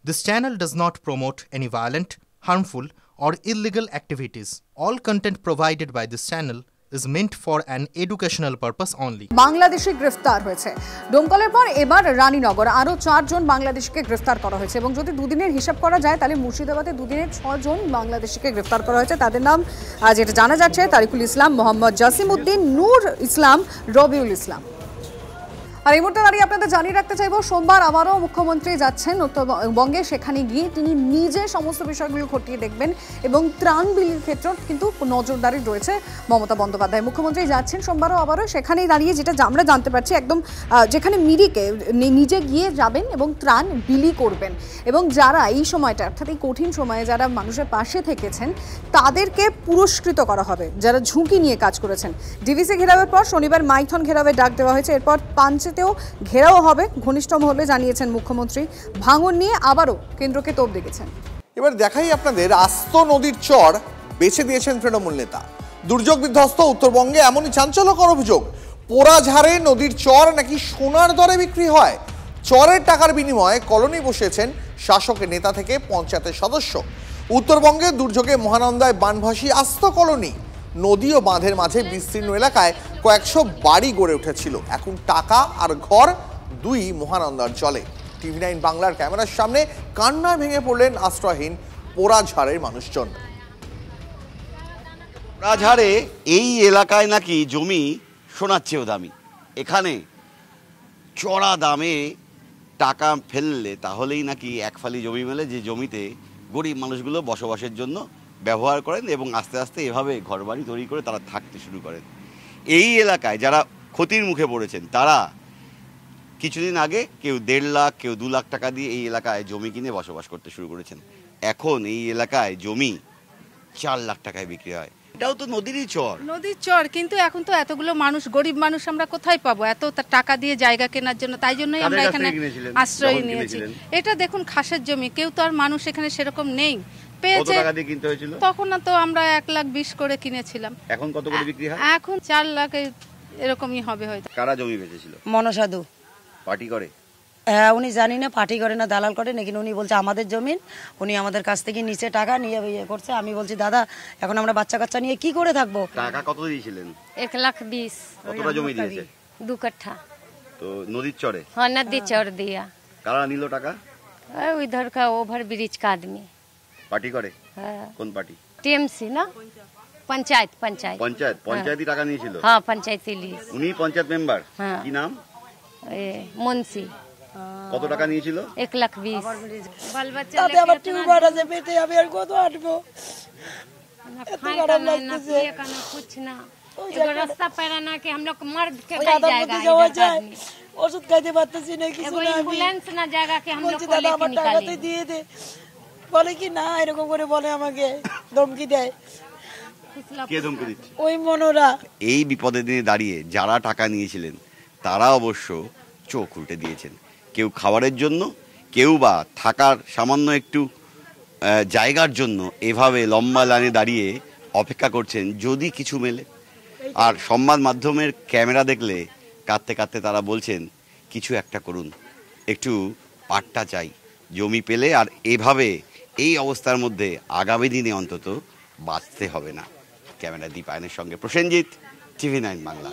This channel does not promote any violent, harmful, or illegal activities. All content provided by this channel is meant for an educational purpose only. Bangladeshi গ্রেফতার হয়েছে ডোমকলের পর এবার রানীনগর আরো 4 জন বাংলাদেশিকে গ্রেফতার করা হয়েছে এবং যদি দুদিনের হিসাব করা যায় তাহলে মুর্শিদাবাদে দুদিনে 6 জন বাংলাদেশিকে গ্রেফতার করা হয়েছে। তাদের নাম যেটা জানা যাচ্ছে তারিকুল ইসলাম, মোহাম্মদ জাসিম উদ্দিন, নূর ইসলাম, রবিউল ইসলাম। আর এই মুহূর্তে দাঁড়িয়ে আপনাদের জানিয়ে রাখতে চাইব সোমবার আবারও মুখ্যমন্ত্রী যাচ্ছেন উত্তরবঙ্গে। সেখানে গিয়ে তিনি নিজে সমস্ত বিষয়গুলো খতিয়ে দেখবেন এবং ত্রাণ বিলির ক্ষেত্রেও কিন্তু নজরদারি রয়েছে মমতা বন্দ্যোপাধ্যায়। মুখ্যমন্ত্রী যাচ্ছেন সোমবারও আবারও, সেখানেই দাঁড়িয়ে যেটা আমরা জানতে পারছি একদম যেখানে মিরিকে নিজে গিয়ে যাবেন এবং ত্রাণ বিলি করবেন এবং যারা এই সময়টা অর্থাৎ এই কঠিন সময়ে যারা মানুষের পাশে থেকেছেন তাদেরকে পুরস্কৃত করা হবে, যারা ঝুঁকি নিয়ে কাজ করেছেন। ডিভিসি ঘেরাওয়ের পর শনিবার মাইথন ঘেরাওয়ের ডাক দেওয়া হয়েছে, এরপর পাঞ্চেতেও ঘেরাও হবে ঘনিষ্ঠ মহলে জানিয়েছেন মুখ্যমন্ত্রী। ভাঙন নিয়ে আবারও কেন্দ্রকে তোপ দেখেছেন। এবার দেখাই আপনাদের আস্ত নদীর চর বেছে দিয়েছেন তৃণমূল নেতা। দুর্যোগ বিধ্বস্ত উত্তরবঙ্গে এমনই চাঞ্চল্যকর অভিযোগ, পোড়াঝাড়ে নদীর চর নাকি সোনার দরে বিক্রি হয়। চরের টাকার বিনিময়ে কলোনি বসিয়েছেন শাসকের নেতা থেকে পঞ্চায়েতের সদস্য। উত্তরবঙ্গে দুর্যোগে মহানন্দায় বানভাসী আস্ত কলোনি, নদী ও বাঁধের মাঝে বিস্তীর্ণ এলাকায় কয়েকশো বাড়ি গড়ে উঠেছিল। এখন টাকা আর ঘর দুই মহানন্দার জলে। টিভি9 বাংলার ক্যামেরার সামনে কান্নায় ভেঙে পড়লেন আশ্রয়হীন পোড়াঝাড়ের মানুষজন। পোড়াঝাড়ে এই এলাকায় নাকি জমি সোনার চেয়েও দামি। এখানে চড়া দামে টাকা ফেললে তাহলেই নাকি এক ফালি জমি মেলে, যে জমিতে গরিব মানুষগুলো বসবাসের জন্য ব্যবহার করেন এবং আস্তে আস্তে এভাবে ঘরবাড়ি তৈরি করে তারা থাকতে শুরু করেন। এই এলাকায় যারা ক্ষতির মুখে পড়েছেন তারা কিছুদিন আগে কেউ 1.5 লাখ, কেউ 2 লাখ টাকা দিয়ে এই এলাকায় জমি কিনে বসবাস করতে শুরু করেছেন। এখন এই এলাকায় জমি 4 লাখ টাকায় বিক্রি হয়। এটাও তো নদীর চর, কিন্তু এখন তো এতগুলো মানুষ, গরিব মানুষ, আমরা কোথায় পাবো এত টাকা দিয়ে জায়গা কেনার জন্য? তাই জন্যই আমরা এখানে আশ্রয় নিয়েছি। এটা দেখুন খাসের জমি, কেউ তো আর মানুষ এখানে সেরকম নেই। তখন তো আমরা 1,20,000 করে কিনেছিলাম। এখন কত করে বিক্রি হয়? এখন 4 লাখ এরকমই হবে হয়তো। কারা জমি বেচেছিল? মনসাধু পার্টি করে? হ্যাঁ, উনি জানি না পার্টি করে না দালাল করে নাকি, উনি বলছে আমাদের জমিন, উনি আমাদের কাছ থেকে নিচে টাকা নিয়ে ইয়ে করছে। আমি বলছি দাদা এখন আমরা বাচ্চা কাচ্চা নিয়ে কি করে থাকবো। টাকা কত দিয়েছিলেন? 1,20,000। কতটা জমি দিয়েছে? 2 কাঠা। তো নদীর চরে? हाँ, नदी चौर दिया। কারা নিল টাকা? इधर का ओवर ब्रिज का आदमी। পার্টি করে? কোন পার্টি? টিএমসি না, পঞ্চায়েত। পঞ্চায়েতই টাকা নিয়েছিল? হ্যাঁ, পঞ্চায়েতই লিস। উনি পঞ্চায়েত মেম্বার? কি নাম? মুন্সি। কত টাকা নিয়েছিল? 1,20,000। বাল বাচ্চা তাতে আমার টিউবার আছে পেটে, আমি আর কত আটবো। এত খারাপ লাগতেছে। कुछ ना রাস্তা পারা না কি हम लोग मर के ওষুধ খাইতে পারতেছি না, কিছু না। অ্যাম্বুলেন্স না জায়গা কি हम लोग को দাদা আমার টাকাতে দিয়ে দে, বলে কি না এরকম করে বলে, আমাকে ধমকি দেয়। কে ধমকি দিচ্ছে? ওই মনোরা। এই বিপদের দিনে দাঁড়িয়ে যারা টাকা নিয়েছিলেন তারা অবশ্য চোখ উল্টে দিয়েছেন। কেউ খাবারের জন্য, কেউ বা থাকার সামান্য একটু জায়গার জন্য এভাবে লম্বা লাইনে দাঁড়িয়ে অপেক্ষা করছেন যদি কিছু মেলে। আর সংবাদ মাধ্যমের ক্যামেরা দেখলে কাঁদতে কাঁদতে তারা বলছেন কিছু একটা করুন, একটু পাট্টা চাই, জমি পেলে আর এভাবে এই অবস্থার মধ্যে আগামী দিনে অন্তত বাঁচতে হবে না। ক্যামেরা দীপায়নের সঙ্গে প্রসেনজিৎ, টিভি9 বাংলা।